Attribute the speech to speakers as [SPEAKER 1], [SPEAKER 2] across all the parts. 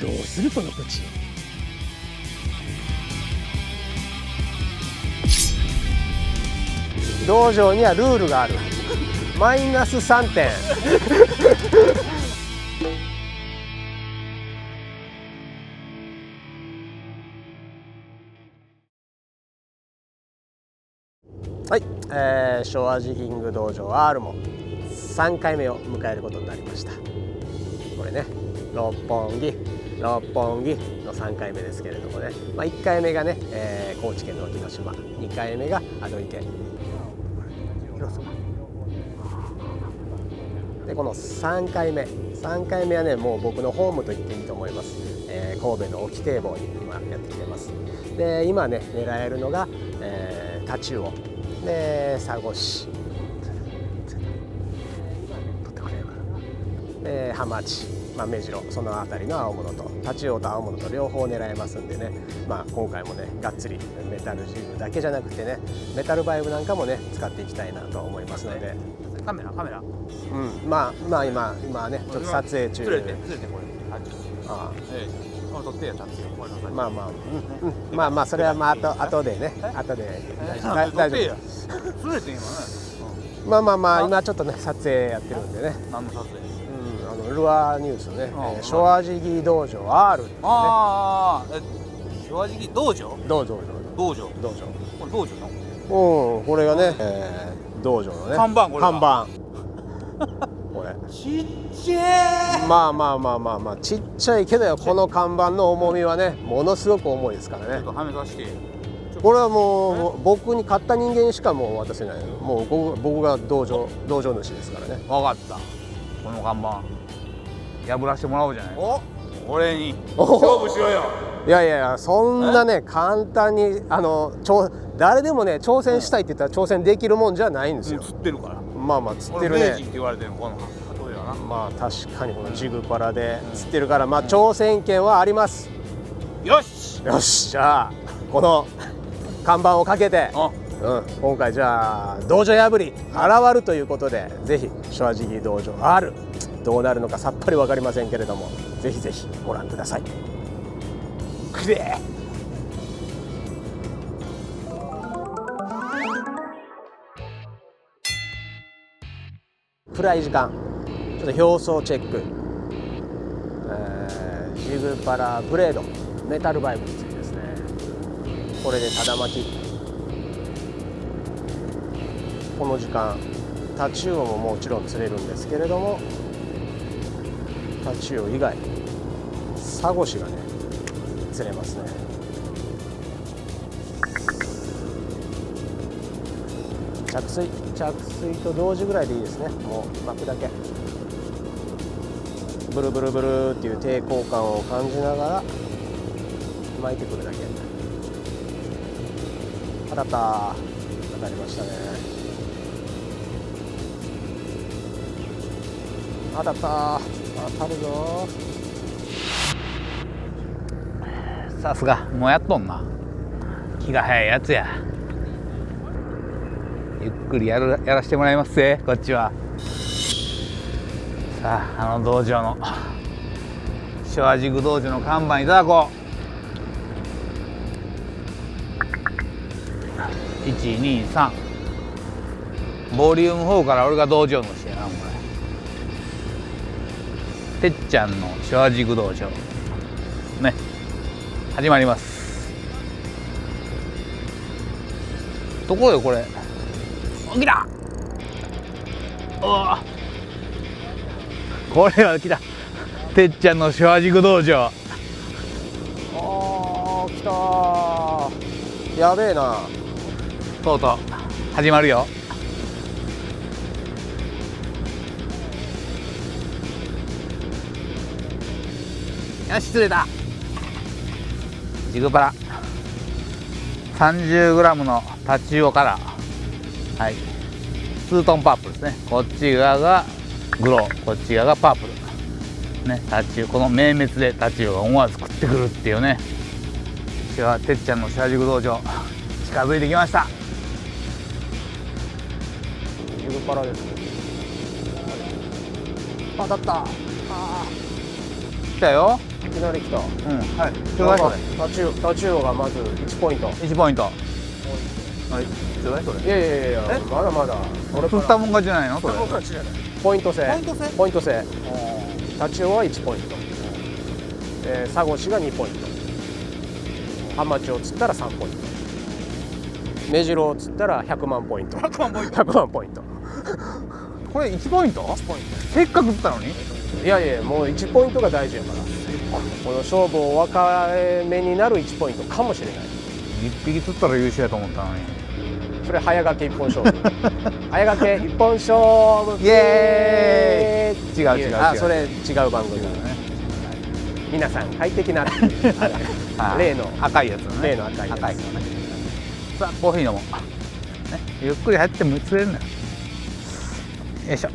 [SPEAKER 1] どうするこの土地。道場にはルールがある。マイナス3点。はい、昭和ジギング道場 R も3回目を迎えることになりました。これね、六本木の3回目ですけれどもね、1回目がね、高知県の沖ノ島、2回目が阿戸池広島で、この3回目はね、もう僕のホームと言っていいと思います。神戸の沖堤防に今やってきてます。で、今ね狙えるのが、タチウオで佐護市でハマチ、目白、その辺りの青物とタチウオと青物と両方狙えますんでね、今回もねがっつりメタルジグだけじゃなくてね、メタルバイブなんかもね使っていきたいなと思いますので。
[SPEAKER 2] カメラ
[SPEAKER 1] 今ねちょっと撮影中。
[SPEAKER 2] 釣れてこれ。
[SPEAKER 1] あ
[SPEAKER 2] あ、撮ってやったんですよ。
[SPEAKER 1] それは後でね、後で大丈夫。
[SPEAKER 2] 釣れて今ね。
[SPEAKER 1] 今ちょっとね撮影やってるんでね。
[SPEAKER 2] 何の撮影？
[SPEAKER 1] ルアーニュースね、昭和ジギ道場 R ってね。
[SPEAKER 2] 昭和ジギ道場？道場。これ道場の？
[SPEAKER 1] これがね、道場のね。
[SPEAKER 2] 看板。
[SPEAKER 1] これ。
[SPEAKER 2] ちっちゃい。
[SPEAKER 1] ちっちゃいけどこの看板の重みはね、ものすごく重いですからね。
[SPEAKER 2] ちょっとはめさせて。
[SPEAKER 1] これはもう僕に買った人間にしかもう渡せない。もう僕が道場主ですからね。
[SPEAKER 2] 分かった。この看板破らしてもらおうじゃない。俺に勝負しろよ。
[SPEAKER 1] いやそんなね簡単に誰でもね挑戦したいって言ったら挑戦できるもんじゃないんですよ。
[SPEAKER 2] 釣ってるから。
[SPEAKER 1] 釣ってるね。
[SPEAKER 2] 名人って言われてるこの鳩ではな。
[SPEAKER 1] 確かにこのジグパラで釣ってるから、挑戦権はあります。
[SPEAKER 2] よし、
[SPEAKER 1] じゃあこの看板をかけて、今回じゃあ道場破り現るということで、ぜひ昭和ジギ道場 R どうなるのかさっぱり分かりませんけれども、ぜひご覧ください。くれ暗い時間、ちょっと表層チェック、ジグパラブレードメタルバイブについてですね。これでただ巻き、この時間タチウオももちろん釣れるんですけれども、タチウオ以外サゴシがね釣れますね。着水と同時ぐらいでいいですね。もう巻くだけ、ブルブルブルっていう抵抗感を感じながら巻いてくるだけ。当たりましたね。当たるぞ。
[SPEAKER 2] さすがもうやっとんな。気が早いやつや。ゆっくりやらしてもらいますぜ、こっちは。さあ、道場の昭和ジグ道場の看板いただこう。123、ボリューム4から俺が道場のしてやな。これてっちゃんの昭和ジグ道場ね、始まります。ところでこれ来た。これは来た。てっちゃんの昭和ジグ道場。
[SPEAKER 1] 来た。やべえな。
[SPEAKER 2] とうとう始まるよ。よし、釣れた。ジグパラ 30g のタチウオから、はい、2トンパープルですね。こっち側がグロー、こっち側がパープルね。タチウオ、この明滅でタチウオが思わず食ってくるっていうね。てっちゃんのシャジグ道場近づいてきました。
[SPEAKER 1] ジグパラですね。当たった。
[SPEAKER 2] 来たよ。
[SPEAKER 1] いきなり来た。
[SPEAKER 2] うん、はい。ちょうだいそれ。
[SPEAKER 1] タチウオがまず1ポイント。
[SPEAKER 2] 1ポイント。はい。ちょうだいそれ。
[SPEAKER 1] いやいやいやいや、まだまだ。
[SPEAKER 2] 釣ったもん勝ちじゃないの？それ。
[SPEAKER 1] ポイント制。ポイント制。
[SPEAKER 2] あ
[SPEAKER 1] タチウオは1ポイント。サゴシが2ポイント。ハマチを釣ったら3ポイント。メジロを釣ったら100万ポイント。100万ポイント。
[SPEAKER 2] これ1ポイント？せっかく釣ったのに？
[SPEAKER 1] いやいや、もう1ポイントが大事やから。この勝負を分かれ目になる1ポイントかもしれない。
[SPEAKER 2] 1匹釣ったら優勝やと思ったのに。
[SPEAKER 1] それ早掛け一本勝負。早掛け一本勝負。
[SPEAKER 2] イエーイ。違う違う違う。
[SPEAKER 1] あ、それ違う番組だね。皆さん快適な例の
[SPEAKER 2] 赤いやつね。
[SPEAKER 1] 例の赤いやつ。
[SPEAKER 2] 赤いのね。さあコーヒー飲もう。ね、ゆっくり入っても釣れるんだよ。よいしょ。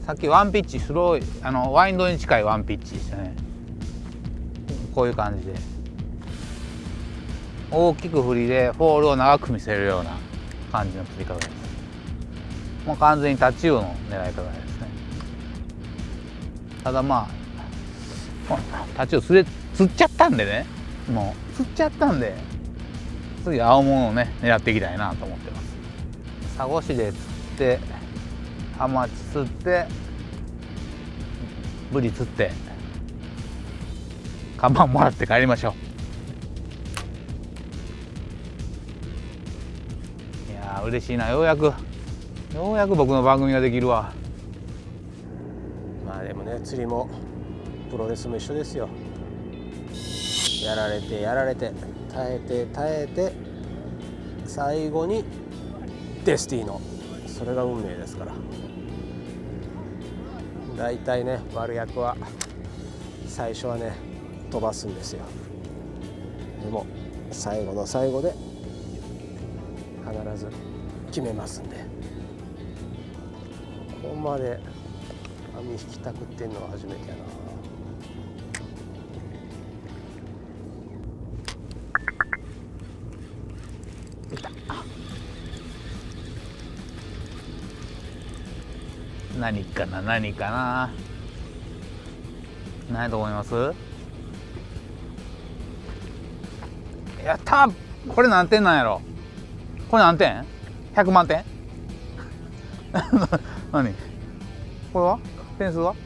[SPEAKER 2] さっきワンピッチスローワインドに近いワンピッチでしたね。こういう感じで大きく振りでフォールを長く見せるような感じの釣り方です。もう完全にタチウオの狙い方ですね。ただまあタチウオ釣っちゃったんでね、もう釣っちゃったんで次青物をね狙っていきたいなと思ってます。サゴシで釣ってハマチ釣ってブリ釣って看板もらって帰りましょう。いやー嬉しいな。ようやく僕の番組ができるわ。
[SPEAKER 1] まあでもね、釣りもプロレスも一緒ですよ。やられてやられて耐えて耐えて最後にデスティーノ、それが運命ですから。だいたいね、悪役は最初はね飛ばすんですよ。でも最後の最後で必ず決めますんで。ここまで網引きたくってんのは初めてやな。
[SPEAKER 2] 何かな何かな。何と思います？やったー。これ何点なんやろ。これ何点？100万点何これは点数は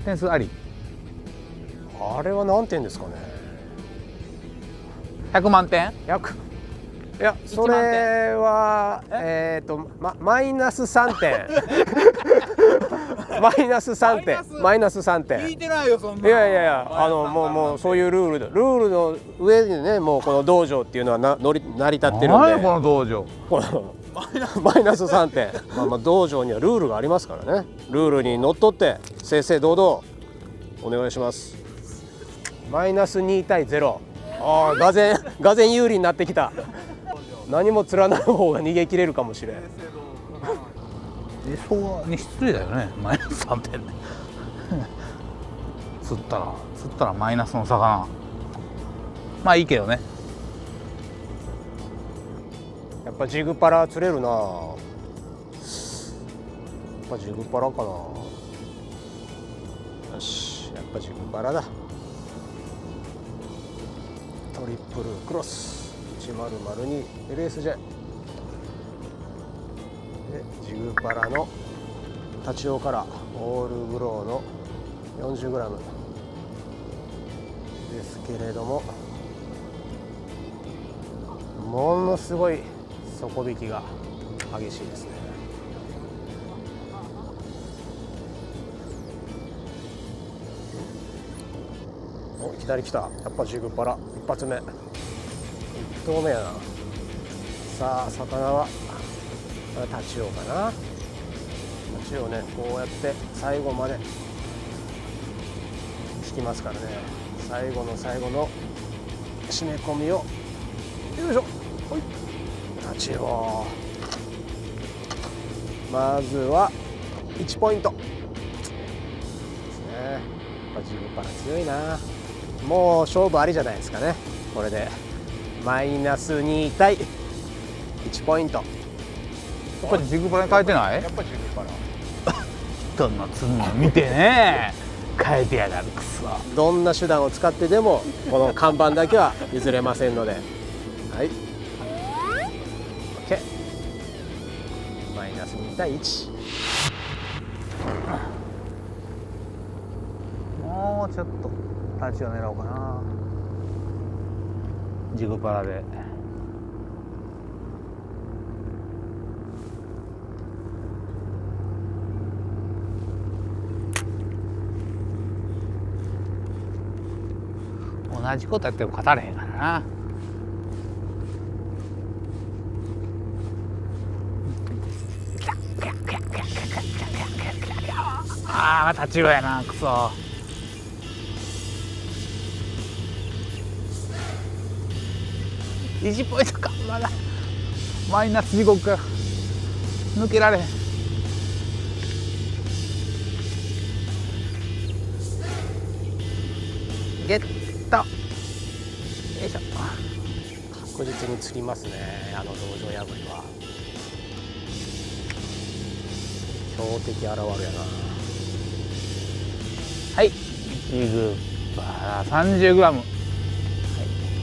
[SPEAKER 2] 点数あり。
[SPEAKER 1] あれは何点ですかね。
[SPEAKER 2] 100万点
[SPEAKER 1] 100、いやそれはマイナス3点マイナス3点マイナス3点。
[SPEAKER 2] 聞いてないよそんな。
[SPEAKER 1] いやいやいや、もうそういうルールの上でね、もうこの道場っていうのは成り立ってるんで。
[SPEAKER 2] 何この道場。
[SPEAKER 1] このマイナス3点。まあ道場にはルールがありますからね。ルールにのっとって正々堂々お願いします。マイナス2対0。ああ、がぜん有利になってきた。何も釣らない方が逃げ切れるかもしれん。
[SPEAKER 2] そうに失礼だよね。マイナス3点ね釣ったらマイナスの魚。まあいいけどね。
[SPEAKER 1] やっぱジグパラ釣れるな。やっぱジグパラかな。よし、やっぱジグパラだ。トリプルクロス10002 LSJ でジグパラのタチウオからオールグローの 40g ですけれども、ものすごい底引きが激しいですね。お、いきなり来た。やっぱジグパラ一発目、1投目やな。さあ魚はタチウオかな。タチウオね、こうやって最後まで引きますからね。最後の最後の締め込みを、よいしょ、ほい、タチウオ。まずは1ポイントですね。やっぱジグパラ強いな。もう勝負ありじゃないですかね。これでマイナス2対1ポイント。
[SPEAKER 2] やっぱりジグパラに変えてない？
[SPEAKER 1] やっぱジグパラ
[SPEAKER 2] 人の釣るの見てね。変えてやがるくそ。
[SPEAKER 1] どんな手段を使ってでもこの看板だけは譲れませんので、はい、OK、マイナス2対1。
[SPEAKER 2] もうちょっと立ちを狙おうかな。ジグパラで。同じことやっても勝たれへんからな。ああ、立ち上やな、くそ。1ポイントか、まだマイナス地獄から抜けられへん。ゲット。よいしょ。
[SPEAKER 1] 確実に釣りますね、あの道場破りは。強敵現るやな。
[SPEAKER 2] はい、ジグパラ 30g、はい、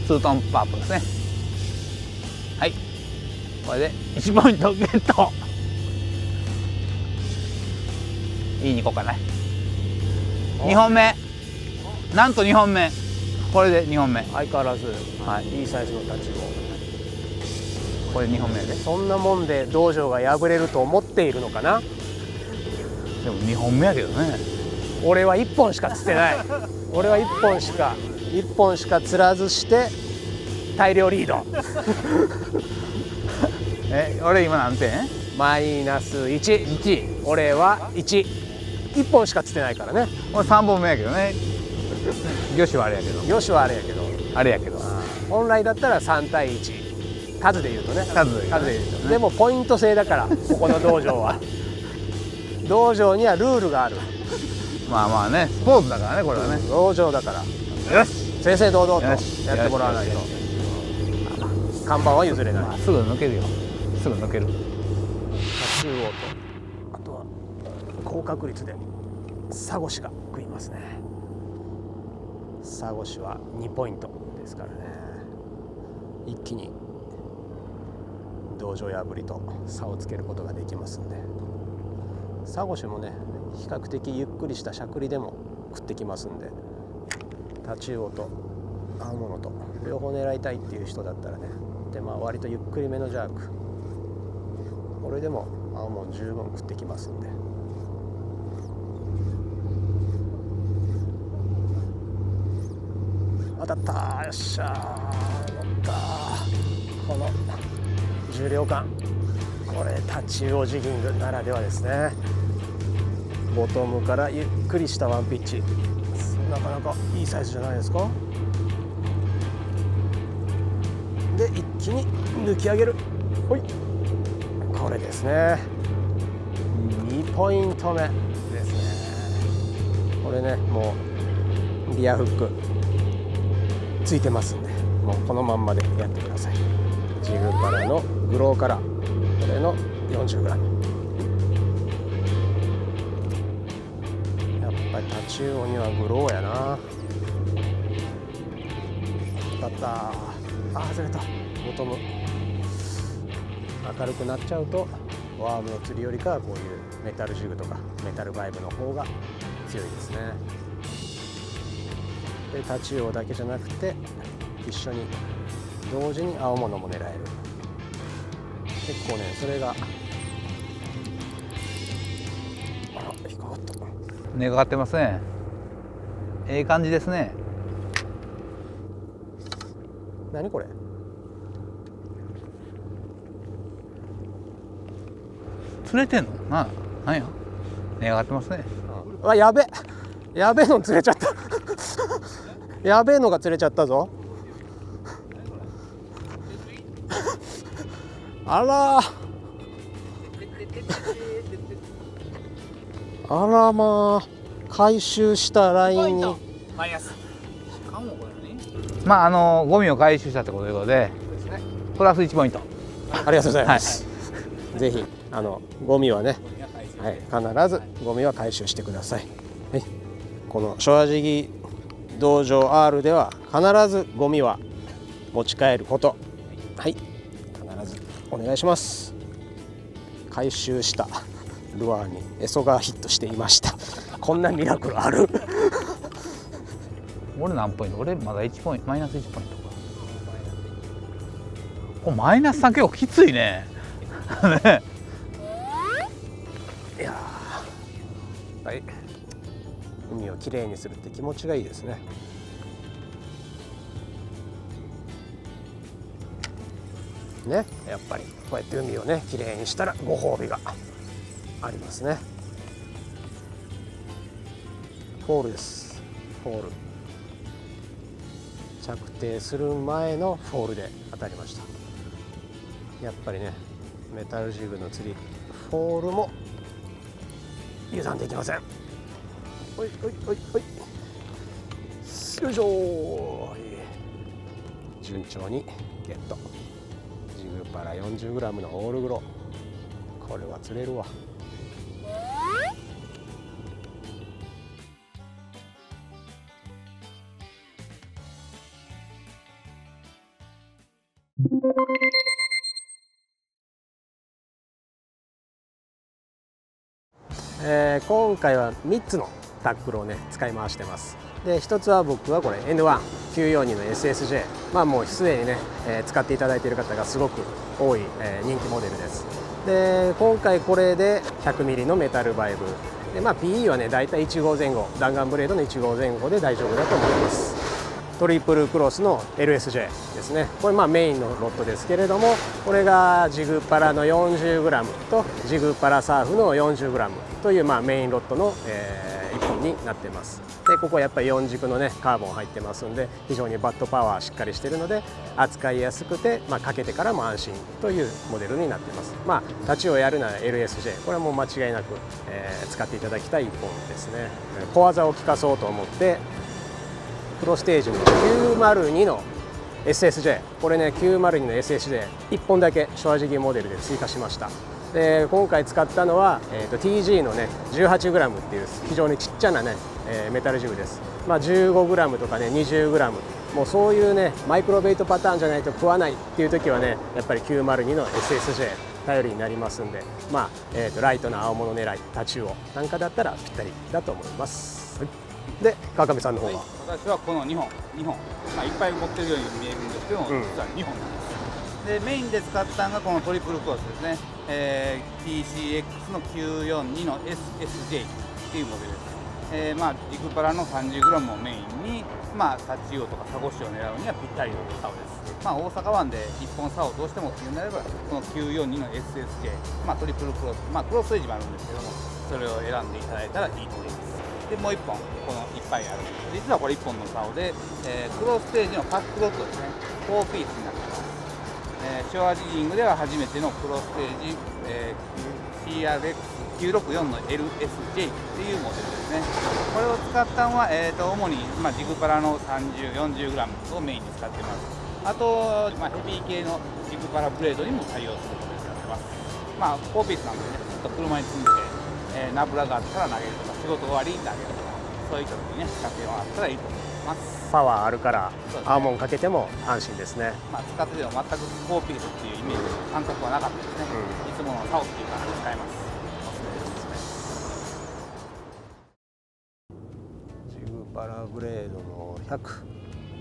[SPEAKER 2] 2トンパープルですね。はい、これで1ポイントゲット。いいに行こうかな。2本目、なんと2本目、これで2本目。
[SPEAKER 1] 相変わらず、
[SPEAKER 2] はい、
[SPEAKER 1] いいサイズの太刀を。
[SPEAKER 2] これ2本目で。
[SPEAKER 1] そんなもんで道場が破れると思っているのかな。
[SPEAKER 2] でも2本目やけどね。
[SPEAKER 1] 俺は1本しか釣ってない俺は1本しか釣らずして大量リード
[SPEAKER 2] 俺今何点？
[SPEAKER 1] マイナス1。俺は1本しか釣ってないからね。
[SPEAKER 2] 俺3本目やけどね。魚種はあれやけど。
[SPEAKER 1] よしはあれやけど、
[SPEAKER 2] あれやけど。
[SPEAKER 1] 本来だったら3対1、数で言うとね。
[SPEAKER 2] 数で言うとね。
[SPEAKER 1] でもポイント制だからここの道場は道場にはルールがある。
[SPEAKER 2] まあまあね、スポーツだからね、これはね。
[SPEAKER 1] 道場だから
[SPEAKER 2] よし、
[SPEAKER 1] 正々堂々と
[SPEAKER 2] よし
[SPEAKER 1] やってもらわないと看板は譲れない。
[SPEAKER 2] まあ、すぐ抜けるよ。すぐ抜ける。
[SPEAKER 1] 中央と、あとは高確率でサゴシが食いますね。サゴシは2ポイントですからね。一気に道場破りと差をつけることができますんで、サゴシもね比較的ゆっくりしたしゃくりでも食ってきますんで、タチウオと青物と両方狙いたいっていう人だったらね、でまあ割とゆっくりめのジャーク、これでも青物十分食ってきますんで。当たったー、よっしゃー、乗ったー。この重量感、これタチウオジギングならではですね。ボトムからゆっくりしたワンピッチ、なかなかいいサイズじゃないですか。で一気に抜き上げる。ほい、これですね。2ポイント目ですね。これね、もうリアフックついてますんで、もうこのまんまでやってください。ジグパラのグローカラー、これの 40g。 やっぱりタチウオにはグローやな。当たった。あ、外れた。ボトム明るくなっちゃうとワームの釣りよりかはこういうメタルジグとかメタルバイブの方が強いですね。でタチウオだけじゃなくて一緒に同時に青物も狙える。結構ね、それが引っかかった。
[SPEAKER 2] 根がかってますね。ええ感じですね。
[SPEAKER 1] 何これ。
[SPEAKER 2] 釣れてんの？なんや。根がかってますね。
[SPEAKER 1] あ、やべえの釣れちゃったやべえのが釣れちゃったぞあらあら、まあ回収したラインに
[SPEAKER 2] まあゴミを回収したってこということでプラス1ポイント。
[SPEAKER 1] ありがとうございます、はい、ぜひゴミはね、はい、必ずゴミは回収してください。はい、この昭和磁器道場 R では必ずゴミは持ち帰ること、はい、必ずお願いします。回収したルアーにエソがヒットしていました。こんなミラクルある？
[SPEAKER 2] 俺何ポイント？俺まだ1ポイント、マイナス1ポイントか。これマイナス3結構きついね。ね、
[SPEAKER 1] いやー、はい、海をきれいにするって気持ちがいいですね。ね、やっぱりこうやって海をねきれいにしたらご褒美がありますね。フォールです。フォール着底する前のフォールで当たりました。やっぱりねメタルジグの釣りフォールも油断できません。おいおいおいおい、よいしょー、順調にゲット。ジグパラ 40g のオールグロ、これは釣れるわ。今回は3つのタックルをね使い回してます。で1つは僕はこれ N1942 の SSJ、もうすでにね、使っていただいている方がすごく多い、人気モデルです。で今回これで 100mm のメタルバイブで、PE はねだいたい1号前後、弾丸ブレードの1号前後で大丈夫だと思います。トリプルクロスの LSJ ですね。これメインのロッドですけれども、これがジグパラの 40g とジグパラサーフの 40g というメインロッドの、1本になってます。でここやっぱり4軸のねカーボン入ってますんで、非常にバットパワーしっかりしているので扱いやすくて、かけてからも安心というモデルになってます。立ちをやるなら LSJ、 これはもう間違いなく、使っていただきたい1本ですね。小技を効かそうと思ってプロステージの902の SSJ、 これね902の SSJ 1本だけ昭和磁器モデルで追加しました。で今回使ったのは、TG のね 18g っていう非常にちっちゃなね、メタルジグです。15g とかね 20g、 もうそういうねマイクロベイトパターンじゃないと食わないっていう時はねやっぱり902の SSJ 頼りになりますんで、ライトな青物狙いタチウオなんかだったらぴったりだと思います。はい、で川上さんの方は、
[SPEAKER 2] 私はこの2本、いっぱい持ってるように見えるんですけども、実は2本なんです。でメインで使ったのがこのトリプルクロスですね、TCX の942の SSJ っていうモデルです。ジグパラの 30g をメインに、タチウオとかサゴシを狙うにはぴったりの竿です。大阪湾で1本竿をどうしてもっていうのであればこの942の SSJ、トリプルクロス、クロスエッジもあるんですけども、それを選んでいただいたらいいと思います。でもう1本このいっぱいある、実はこれ1本の竿で、クロステージのパックロッドですね、4ピースになっています。昭和ジギングでは初めてのクロステージ、CRX964 の LSJ っていうモデルですね。これを使ったのは、主に、ジグパラの 30、40g をメインに使っています。あと、ヘビー系のジグパラブレードにも対応することに使ってます。4ピースなんでね、ちょっと車に積んでて、ナブラがあったら投げるとか、仕事終わりに投げるとか、そういった時にね、活用あったらいいと思います。
[SPEAKER 1] パワーあるからアーモンかけても安心ですね。
[SPEAKER 2] 使ってても全く4ピースっていうイメージ感覚はなかったですね。いつもの竿っていう感じで使えます。おすすめですね。
[SPEAKER 1] ジグパラブレードの100、こ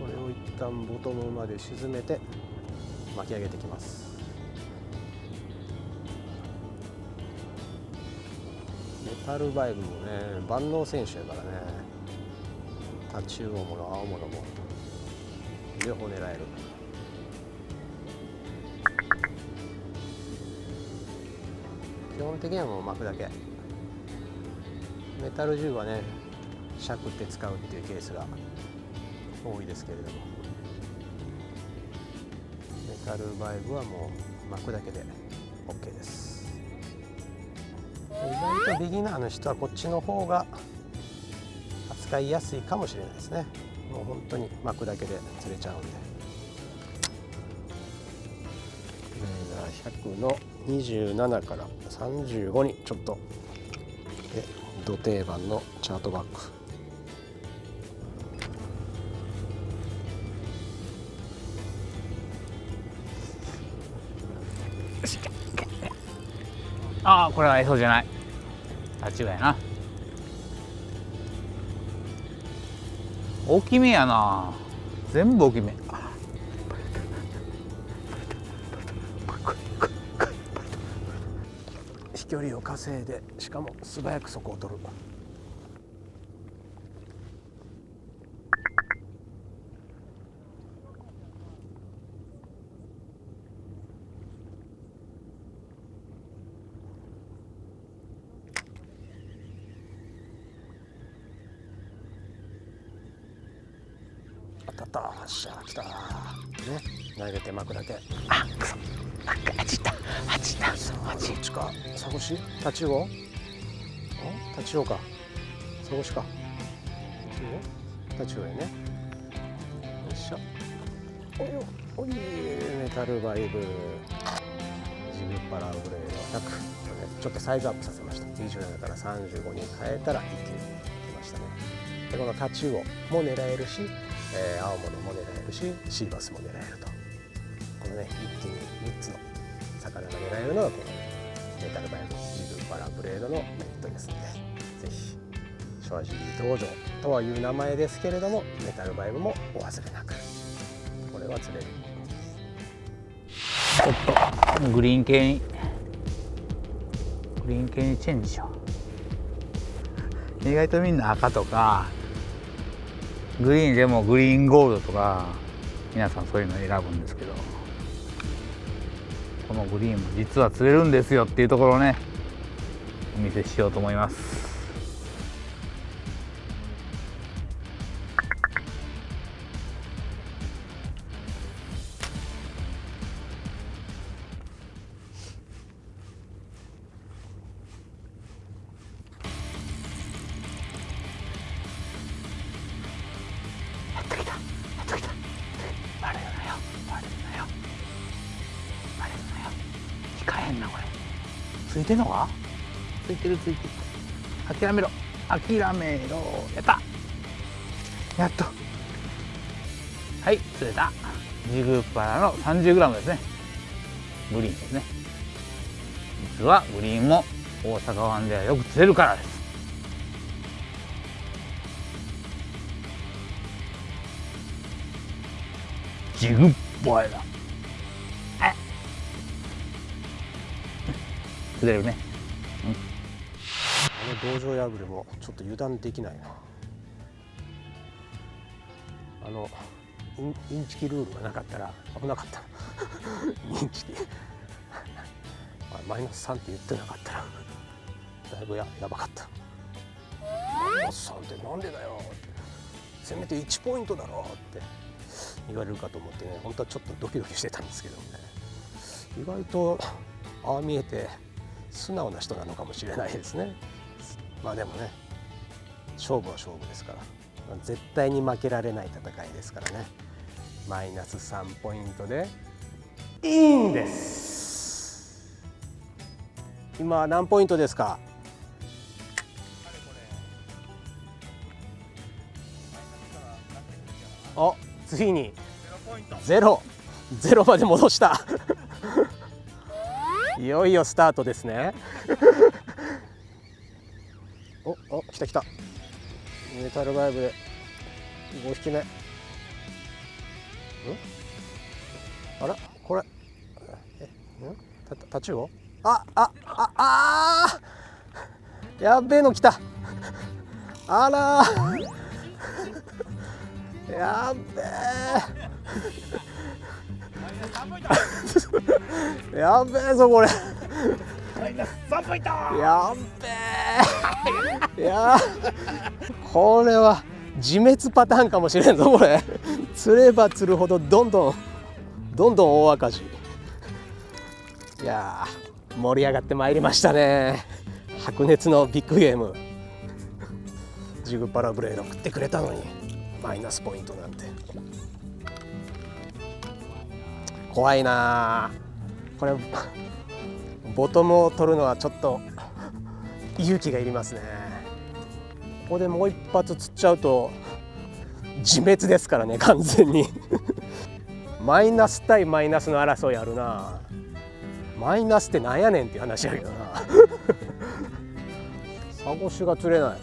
[SPEAKER 1] れを一旦ボトムまで沈めて巻き上げてきます。メタルバイブもね万能選手やからね、タチウオもの青物も両方狙える。基本的にはもう巻くだけ。メタル銃はねしゃくって使うっていうケースが多いですけれども、メタルバイブはもう巻くだけで OK です。意外とビギナーの人はこっちの方が扱いやすいかもしれないですね。もう本当に巻くだけで釣れちゃうんで。100の27から35にちょっとで、ド定番のチャートバック
[SPEAKER 2] ああ、これはエソじゃない。タチウオやな。大きめやな。全部大きめ。
[SPEAKER 1] 飛距離を稼いで、しかも素早くそこを取る。当たった。っしゃ来たね。投げて巻くだけ。
[SPEAKER 2] あ、くそ。あちった。あちった。
[SPEAKER 1] あちっちか。サゴシ？タチウオ？タチウオか。サゴシか。タチウオやね。よいしょ。おいよ。おい。メタルバイブ。ジグパラブレード100。ちょっとサイズアップさせました。27から35に変えたら一気にきましたね。でこのタチウオも狙えるし、青物も狙えるし、シーバスも狙えると。このね、一気に3つの魚が狙えるのがこのメタルバイブジグパラブレードのメリットですので、ぜひ正直道場とはいう名前ですけれども、メタルバイブもお忘れなく。これは釣れる。
[SPEAKER 2] ちょっとグリーン系にチェンジしよう。意外とみんな赤とかグリーンでもグリーンゴールドとか皆さんそういうの選ぶんですけど、このグリーンも実は釣れるんですよっていうところをね、お見せしようと思います。ついてんのか？ついてる。諦めろ。やった。やっと。はい、釣れた。ジグパラの 30g ですね。グリーンですね。実はグリーンも大阪湾ではよく釣れるからです。ジグパラ。釣れるね。
[SPEAKER 1] あの道場破りもちょっと油断できないな。インチキルールがなかったら危なかった。インチキマイナス3って言ってなかったらだいぶやばかった。マイナス3ってなんでだよ、せめて1ポイントだろって言われるかと思ってね、本当はちょっとドキドキしてたんですけどね、意外とああ見えて素直な人なのかもしれないですね。まあでもね、勝負は勝負ですから、絶対に負けられない戦いですからね。マイナス3ポイントでいいんです。今何ポイントですか？あ、ついにゼロまで戻した。いよいよスタートですね。お、来た。メタルバイブで5匹目。あら、これタチウオ？やっべえの来た。あらやっべえやっべえぞこれ。マイナス3ポイント。やっべえ。これは自滅パターンかもしれんぞこれ。釣れば釣るほどどんどん大赤字。いやー、盛り上がってまいりましたね。白熱のビッグゲーム。ジグパラブレード食ってくれたのにマイナスポイントなんて怖いな。これボトムを取るのはちょっと勇気がいりますね。ここでもう一発釣っちゃうと自滅ですからね、完全に。マイナス対マイナスの争いあるな。マイナスってなんやねんっていう話やけどなサゴシが釣れない。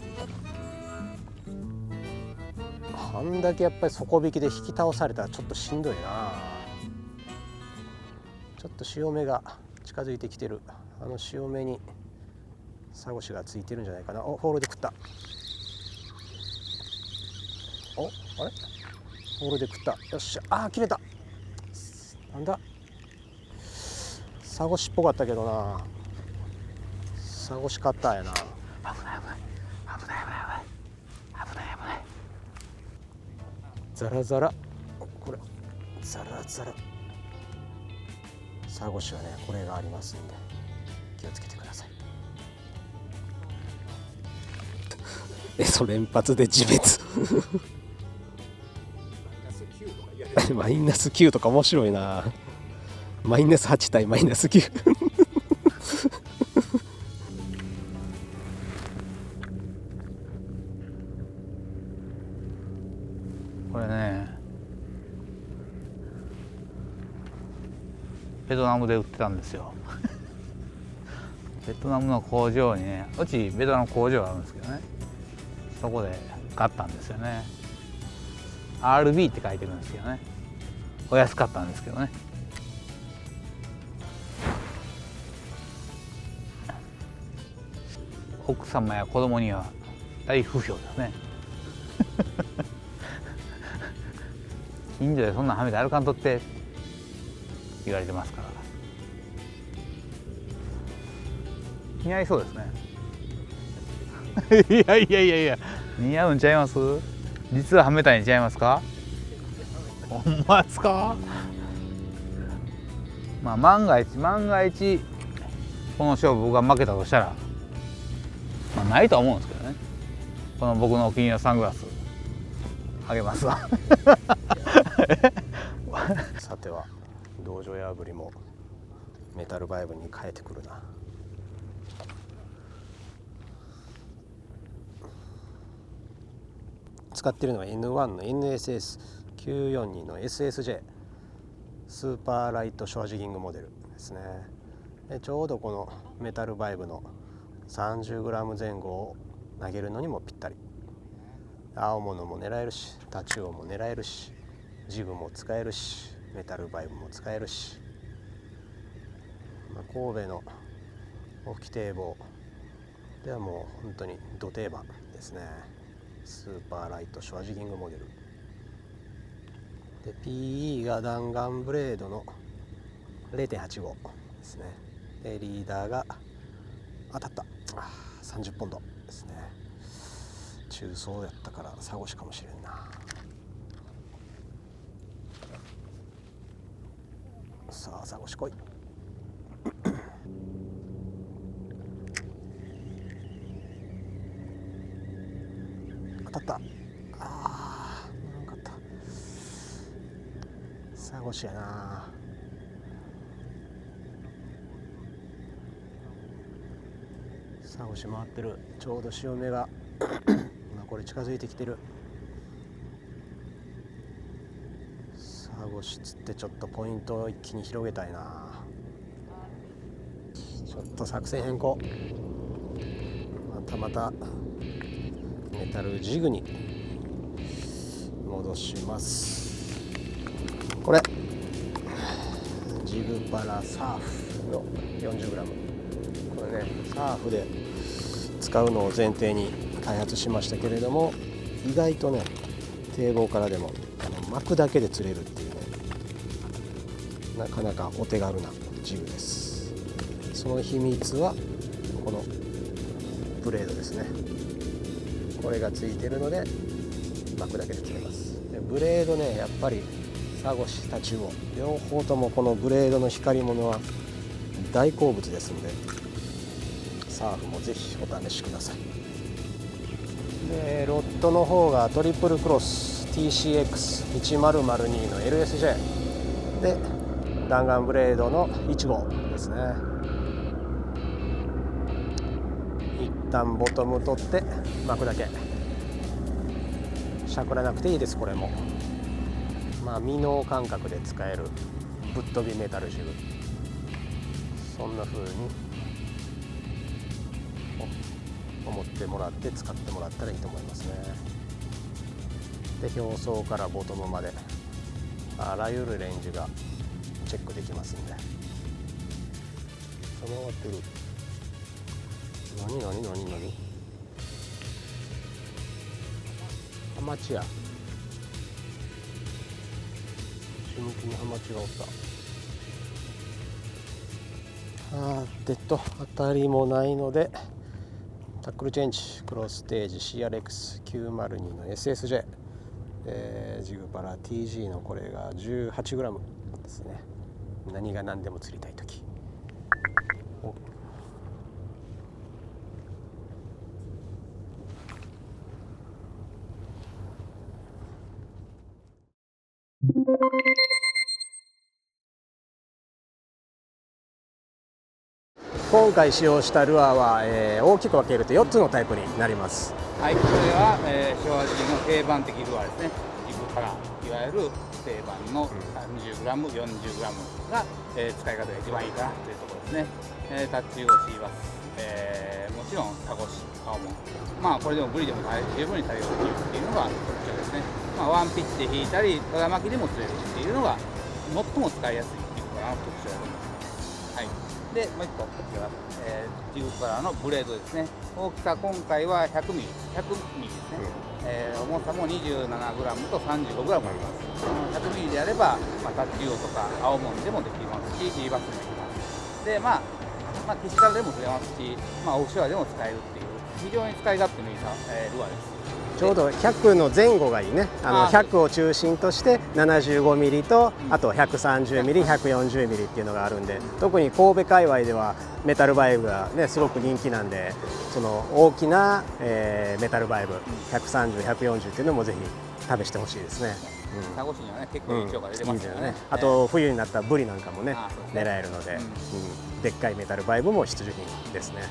[SPEAKER 1] あんだけやっぱり底引きで引き倒されたらちょっとしんどいな。ちょっと潮目が近づいてきてる。あの潮目にサゴシがついてるんじゃないかな。お、ホールで食った。お、あれホールで食った。よっしゃ、あー切れた。なんだ、サゴシっぽかったけどな。サゴシカッターやな。危ない危ない危ない危ない危ない危ない危ない。ザラザラ、これザラザラ。サゴシはねこれがありますんで気をつけてください。そ連発で自滅マイナス9とか面白いな。マイナス8対マイナス9
[SPEAKER 2] これね、ベトナムで売ってたんですよベトナムの工場にね、うちベトナム工場があるんですけどね、そこで買ったんですよね。 RB って書いてるんですけどね、お安かったんですけどね。奥様や子供には大不評ですね近所でそんなはめて歩かんとって言われてますから。似合いそうですねいやいやいやいや、似合うんちゃいます？実ははめたいんちゃいますか？ほんまですか？まあ万が一この勝負僕が負けたとしたら、まあないとは思うんですけどね、この僕のお気に入りのサングラスあげますわ
[SPEAKER 1] さては道場破りもメタルバイブに変えてくるな。使っているのは N1 の NSS942 の SSJ スーパーライトショアジギングモデルですね。でちょうどこのメタルバイブの 30g 前後を投げるのにもぴったり。青物も狙えるし、タチウオも狙えるし、ジグも使えるし、メタルバイブも使えるし、神戸の沖堤防ではもう本当にド定番ですね。スーパーライトショアジギングモデルで PE が弾丸ブレードの 0.85 ですね。でリーダーが当たった、30ポンドですね。中層やったからサゴシかもしれんな。さあサゴシ来い当たった。なんかったサゴシやな。サゴシ回ってる。ちょうど潮目が今これ近づいてきてる。サゴシ釣ってちょっとポイントを一気に広げたいな。ちょっと作戦変更。またメタルジグに戻します。これジグパラサーフの 40g。 これねサーフで使うのを前提に開発しましたけれども、意外とね堤防からでも巻くだけで釣れるっていうね、なかなかお手軽なジグです。その秘密はこのブレードですね。これがついてるので巻くだけで釣れます。でブレードね、やっぱりサゴシタチウオ両方ともこのブレードの光り物は大好物ですので、サーフもぜひお試しください。でロッドの方がトリプルクロス TCX1002 の LSJ で弾丸ブレードの1号ですね。一旦ボトム取って巻くだけ、しゃくらなくていいです。これもミノー感覚で使えるぶっ飛びメタルジグ。そんな風に思ってもらって使ってもらったらいいと思いますね。で、表層からボトムまであらゆるレンジがチェックできますんで。回ってる。何ハマチや。後向きにハマチがおった。当たりもないのでタックルチェンジ、クロスステージ CRX902 の SSJ、ジグパラ TG のこれが 18g ですね。何が何でも釣りたいとき。今回使用したルアーは、大きく分けると4つのタイプになります。
[SPEAKER 2] はい、これは、昭和時の定番的ルアーですね。ジグパラ、いわゆる定番の 30g、40g が、使い方が一番いいかなというところですね。タッチ用シーバス、もちろんタコシ、青もまあこれでもブリでも十分に対応できるっていうのが特徴ですね。ワンピッチで引いたりただ巻きでも釣れるっていうのが最も使いやすいジグパラの特徴だと思います。はい、でもう一個こちら、ジグパラのブレードですね。大きさ今回は 100mm ですね。重さも 27g と 35g あります。100mm であれば、タッチ用とか青もんでもできますし、シーバスでもできます。で岸からでも釣れますし、オフショアでも使えるっていう非常に使い勝手のいいルアーです。
[SPEAKER 1] ちょうど100の前後がいいね。100を中心として 75mm とあと 130mm、140mm っていうのがあるんで、特に神戸界隈ではメタルバイブがねすごく人気なんで、その大きな、メタルバイブ130、140っていうのもぜひ試してほしいですね。
[SPEAKER 2] タコシにはね結構いい潮が出てますよね。
[SPEAKER 1] あと冬になったブリなんかもね狙えるので、でっかいメタルバイブも必需品ですね。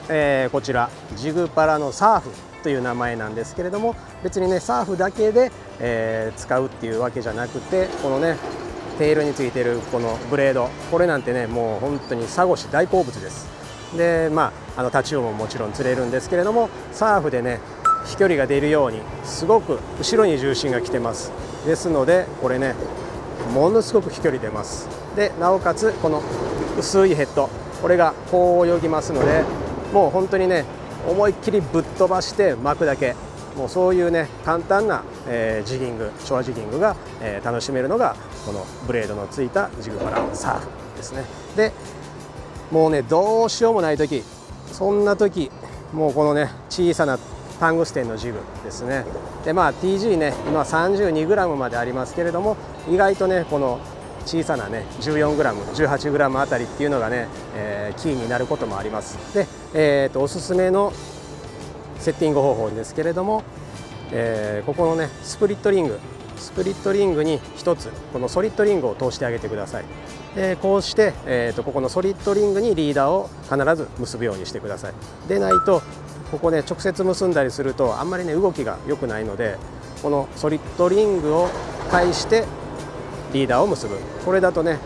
[SPEAKER 1] で、こちらジグパラのサーフという名前なんですけれども、別にねサーフだけで、使うっていうわけじゃなくて、このねテールについてるこのブレード、これなんてねもう本当にサゴシ大好物です。でタチウオももちろん釣れるんですけれども、サーフでね飛距離が出るようにすごく後ろに重心が来てます。ですのでこれねものすごく飛距離出ます。でなおかつこの薄いヘッド、これがこう泳ぎますので、もう本当にね思いっきりぶっ飛ばして巻くだけ、もうそういうね簡単な、ジギング、ショアジギングが、楽しめるのがこのブレードのついたジグパラサーフですね。でもうねどうしようもない時、そんな時もうこのね小さなタングステンのジグですね。でTG ね今 32g までありますけれども、意外とねこの小さなね 14g、18g あたりっていうのがね、キーになることもあります。で、おすすめのセッティング方法ですけれども、ここのねスプリットリングに1つこのソリッドリングを通してあげてください。でこうして、ここのソリッドリングにリーダーを必ず結ぶようにしてください。でないとここね直接結んだりするとあんまりね動きが良くないので、このソリッドリングを介してリーダーを結ぶ、これだとね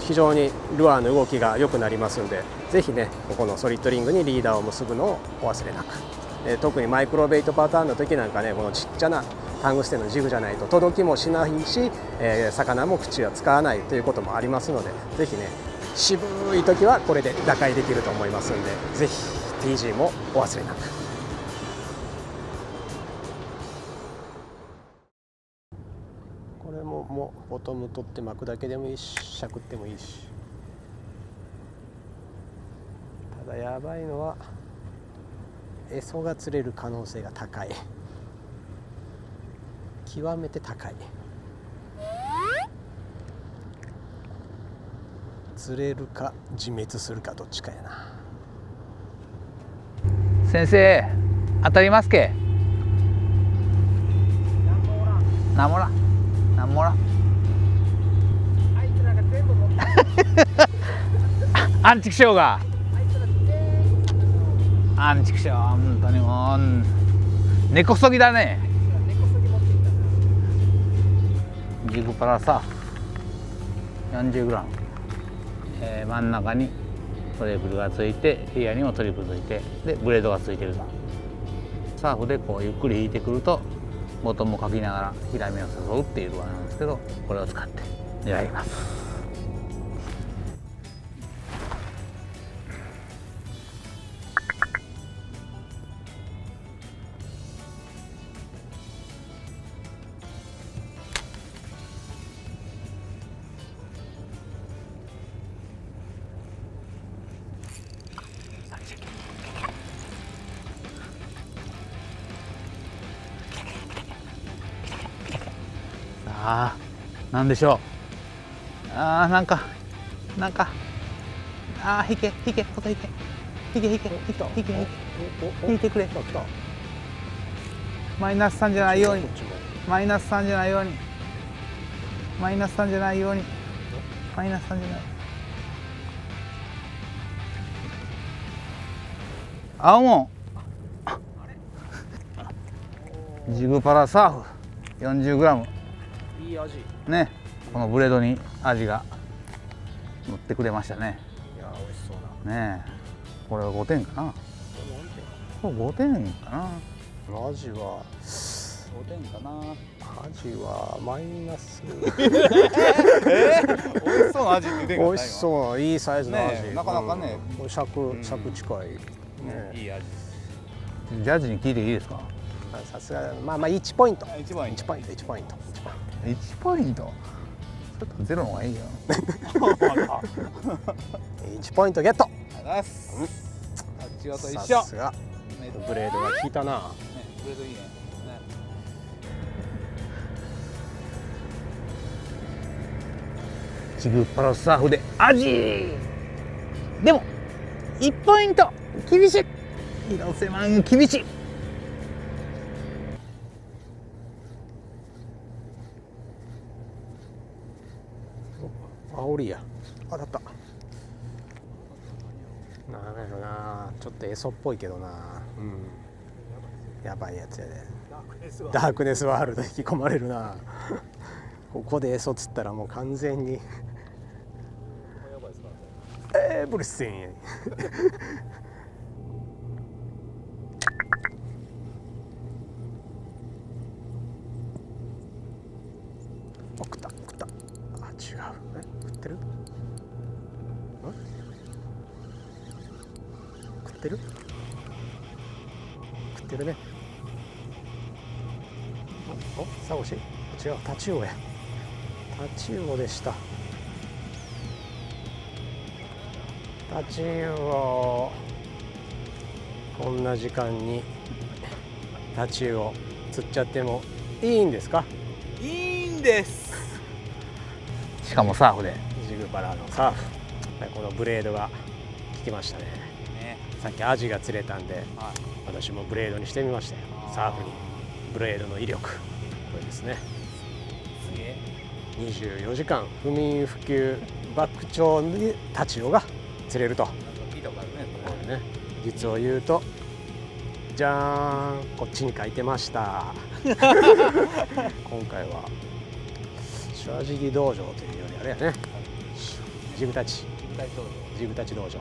[SPEAKER 1] 非常にルアーの動きが良くなりますので、ぜひねここのソリッドリングにリーダーを結ぶのをお忘れなく。特にマイクロベイトパターンの時なんかね、このちっちゃなタングステンのジグじゃないと届きもしないし、魚も口は使わないということもありますので、ぜひね渋い時はこれで打開できると思いますので、ぜひ TG もお忘れなく。これもうボトム取って巻くだけでもいいし、しゃくってもいいし。ただやばいのはエソが釣れる可能性が高い、極めて高い。釣れるか自滅するかどっちかやな。
[SPEAKER 2] 先生当たりますけ？なんもらん。
[SPEAKER 1] あいつなんか全部持って
[SPEAKER 2] アンチクショーがアンチクショー、本当にもう根こそぎだね。ジグパラさ 40g、真ん中にトリプルがついて、リアにもトリプルついて、でブレードがついてると。サーフでこうゆっくり引いてくるとボトムをかきながらヒラメを誘うっていうルアーなんですけど、これを使って狙います。ああ、なんでしょう。ああ、なんか、ああ、引け、こと引け、引いてくれ。マイナス3じゃないように、マイナス3じゃないように、マイナス3じゃないように、マイナス3じゃない。青もん、ジグパラサーフ 40g。
[SPEAKER 1] いい味。
[SPEAKER 2] ね、このブレードに味が乗ってくれましたね。
[SPEAKER 1] いや美味しそうな。
[SPEAKER 2] ねえ、これは5点かな。これ5点かな。
[SPEAKER 1] アジは
[SPEAKER 2] 5点かな。
[SPEAKER 1] アジはマイナス。
[SPEAKER 2] 美味しそうな味って言ってんかな。
[SPEAKER 1] 美味しそうないいサイズのアジ。
[SPEAKER 2] ねなかなかね。
[SPEAKER 1] これ尺近い。
[SPEAKER 2] いい味。ジャッジに聞いていいですか。
[SPEAKER 1] さすがまあ1ポイント。
[SPEAKER 2] 1ポイント。
[SPEAKER 1] 1ポイント。
[SPEAKER 2] 1ポイント。ちょっとゼロの方がいいよ。
[SPEAKER 1] 1ポイントゲット。
[SPEAKER 2] ありがとうございます。タッチワと一緒。
[SPEAKER 1] さすが。ブレードが効いたな。
[SPEAKER 2] ね、ブレードいいね。ジグパラサーフでアジ。でも1ポイント厳しい。広瀬マン厳しい。
[SPEAKER 1] 煽りや。当たった。なんやろな、ちょっとエソっぽいけどな。やばいやつやで。ダークネスワールド引き込まれるな。ここでエソつったらもう完全に。ブルスンや。食った。あ、違う。食ってる？食ってるね。お、サゴシ？違う、タチウオや。タチウオでした。タチウオ。こんな時間にタチウオ釣っちゃってもいいんですか？
[SPEAKER 2] いいんです。しかもサーフで。
[SPEAKER 1] ジグパラのサーフ。このブレードが効きましたね。さっきアジが釣れたんで、私もブレードにしてみましたよ。サーフにブレードの威力。これですね。
[SPEAKER 2] すげえ。
[SPEAKER 1] 24時間不眠不休バック調にタチウオが釣れると。
[SPEAKER 2] 聞いたことあるね。
[SPEAKER 1] 実を言うと、じゃーん、こっちに書いてました。今回はシュアジギ道場というよりあれやね。ジグタチ道場。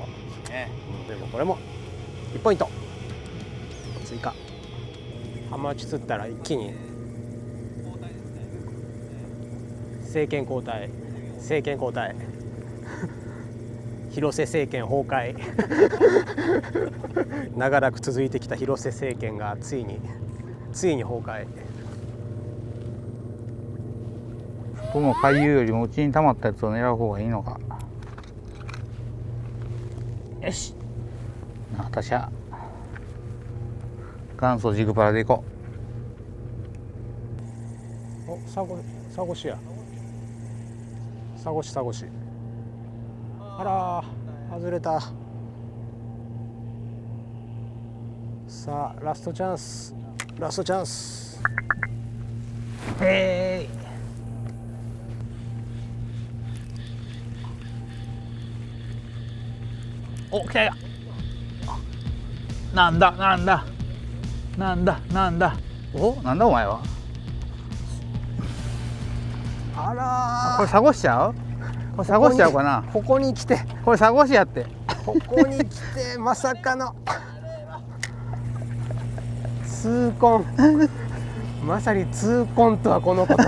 [SPEAKER 1] でもこれも1ポイント追加。ハマチ釣ったら一気に政権交代広瀬政権崩壊。長らく続いてきた広瀬政権がついに崩壊。
[SPEAKER 2] この回遊よりもうちに溜まったやつを狙う方がいいのか。よし、私は元祖ジグパラでいこ
[SPEAKER 1] う。お、サゴシや。サゴシ。あらー、外れた。さあラストチャンス。
[SPEAKER 2] へーい。お、来たよ。なんだお前は。
[SPEAKER 1] あら
[SPEAKER 2] これサゴしちゃう？これサゴシちゃうかな。
[SPEAKER 1] ここに来て
[SPEAKER 2] これサゴシやって。
[SPEAKER 1] ここに来てまさかの痛恨。まさに痛恨とはこのこと。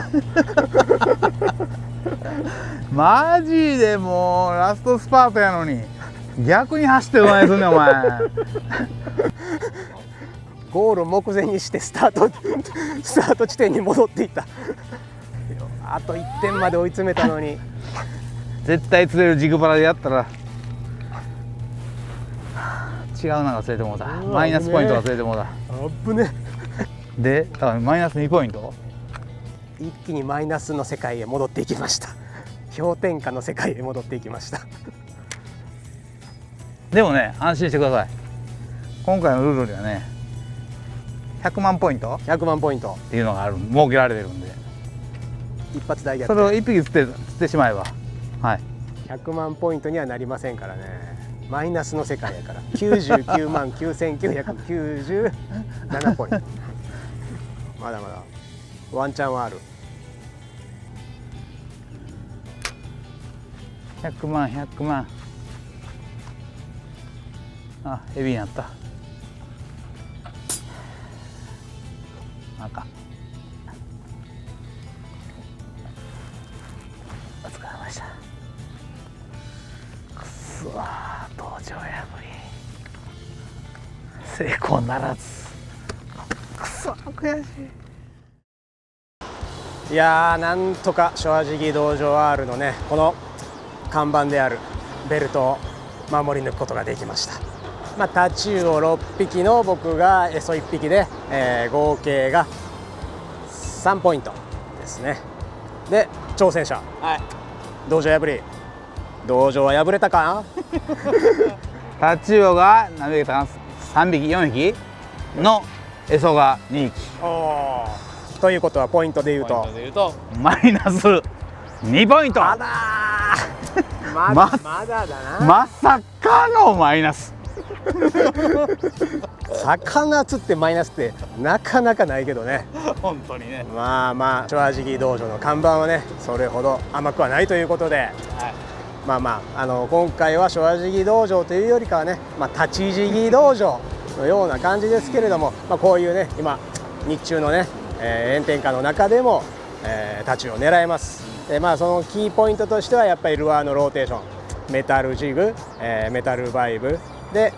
[SPEAKER 2] マジでもうラストスパートやのに逆に走ってどないすんねんお前。
[SPEAKER 1] ゴール目前にしてスタート地点に戻っていった。あと1点まで追い詰めたのに。
[SPEAKER 2] 絶対釣れるジグバラでやったら違うのが忘れてもうた。マイナスポイント忘れてもうた。
[SPEAKER 1] あぶね。
[SPEAKER 2] でだからマイナス2ポイント。
[SPEAKER 1] 一気にマイナスの世界へ戻っていきました。氷点下の世界へ戻っていきました。
[SPEAKER 2] でもね安心してください。今回のルールではね100万ポイント
[SPEAKER 1] 100万ポイント
[SPEAKER 2] っていうのが設けられてるんで、
[SPEAKER 1] 一発大逆
[SPEAKER 2] それを
[SPEAKER 1] 転。
[SPEAKER 2] 1匹釣ってしまえば、はい、
[SPEAKER 1] 100万ポイントにはなりませんからね。マイナスの世界やから99万9997ポイント。まだまだワンチャンはある。
[SPEAKER 2] 100万100万。あ、エビになった。赤。お疲れ様でした。くそー、道場破り成功ならず。くそー、悔しい。
[SPEAKER 1] いやー、なんとかショアジギ道場 R のねこの看板であるベルトを守り抜くことができました。まあ、タチウオ6匹の僕がエソ1匹で、合計が3ポイントですね。で挑戦者、
[SPEAKER 2] はい、
[SPEAKER 1] 道場破り。道場は破れたか
[SPEAKER 2] タチウオが何匹かな、3匹4匹のエソが2匹。
[SPEAKER 1] おー、ということはポイントでいうと
[SPEAKER 2] マイナス2ポイント。
[SPEAKER 1] あらーまだだな。
[SPEAKER 2] まさかのマイナス。
[SPEAKER 1] 魚釣ってマイナスってなかなかないけどね。
[SPEAKER 2] 本当にね。
[SPEAKER 1] まあまあショアジギ道場の看板はねそれほど甘くはないということで、
[SPEAKER 2] はい、
[SPEAKER 1] まあまあ、今回はショアジギ道場というよりかはね、まあ、立ちジギ道場のような感じですけれども、まあ、こういうね今日中のね、炎天下の中でも、タチを狙えます。でまあそのキーポイントとしてはやっぱりルアーのローテーション、メタルジグ、メタルバイブで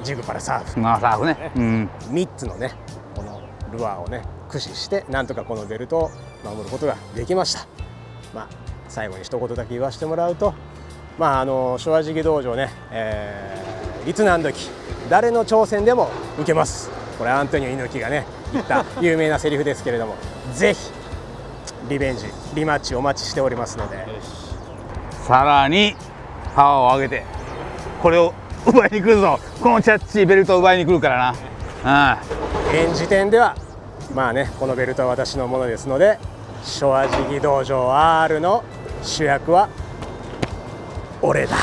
[SPEAKER 1] ジグパラサーフ、
[SPEAKER 2] まあサーフね、うん、
[SPEAKER 1] 3つのねこのルアーをね駆使してなんとかこのベルトを守ることができました。まあ最後に一言だけ言わせてもらうと、まあショアジギ道場ね、いつ何時誰の挑戦でも受けます。これアントニオ猪木がね言った有名なセリフですけれどもぜひリベンジリマッチお待ちしておりますので、
[SPEAKER 2] さらにパワーを上げてこれを奪いに来るぞ。このチャッチーベルトを奪いに来るからな。
[SPEAKER 1] 現時点ではまあねこのベルトは私のものですので、ショアジギ道場 R の主役は俺だ。